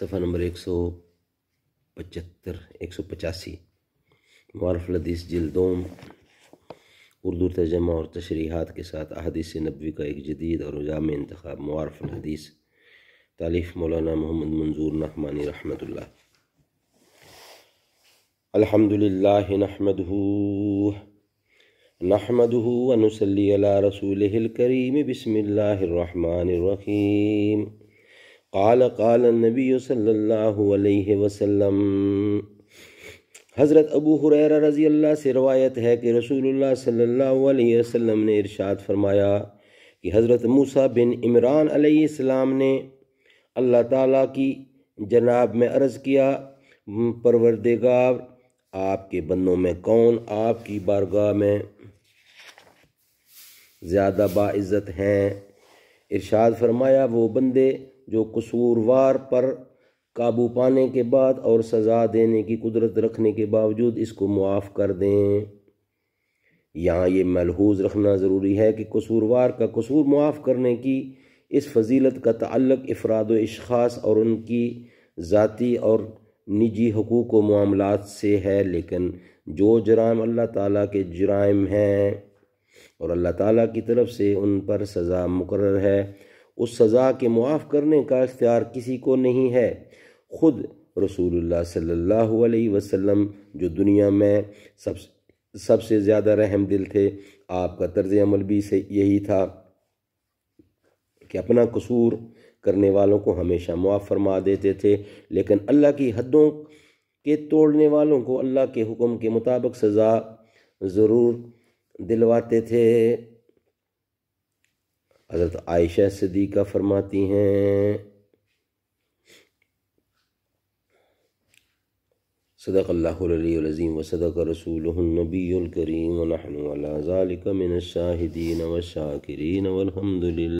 صفحہ نمبر 185 معارف الحدیث جلد دوم، اردو ترجمہ اور تشریحات کے ساتھ احادیث نبوی کا ایک جدید اور جامع انتخاب۔ معارف الحدیث، تالیف مولانا محمد منظور نعمانی رحمۃ اللہ۔ الحمدللہ نحمدہ ونصلی علی رسولہ الکریم، بسم اللہ الرحمن الرحیم۔ قال النبی صلی اللہ علیہ وسلم، حضرت ابو ہریرہ رضی اللہ سے روایت ہے کہ رسول اللہ صلی اللہ علیہ وسلم نے ارشاد فرمایا کہ حضرت موسیٰ بن عمران علیہ السلام نے اللہ تعالیٰ کی جناب میں عرض کیا، پروردگار آپ کے بندوں میں کون آپ کی بارگاہ میں زیادہ باعزت ہیں؟ ارشاد فرمایا، وہ بندے جو قصوروار پر قابو پانے کے بعد اور سزا دینے کی قدرت رکھنے کے باوجود اس کو معاف کر دیں۔ یہاں یہ ملحوظ رکھنا ضروری ہے کہ قصوروار کا قصور معاف کرنے کی اس فضیلت کا تعلق افراد و اشخاص اور ان کی ذاتی اور نجی حقوق و معاملات سے ہے، لیکن جو جرائم اللہ تعالیٰ کے جرائم ہیں اور اللہ تعالیٰ کی طرف سے ان پر سزا مقرر ہے، اس سزا کے معاف کرنے کا اختیار کسی کو نہیں ہے۔ خود رسول اللہ صلی اللہ علیہ وسلم جو دنیا میں سب سے زیادہ رحم دل تھے، آپ کا طرز عمل بھی یہی تھا کہ اپنا قصور کرنے والوں کو ہمیشہ معاف فرما دیتے تھے، لیکن اللہ کی حدوں کے توڑنے والوں کو اللہ کے حکم کے مطابق سزا ضرور دلواتے تھے۔ حضرت عائشہ صدیقہ فرماتی ہیں، صدق اللہ العلی العظیم وصدق رسولہ النبی الکریم ونحن علی ذلک من الشاہدین والشاکرین والحمدللہ۔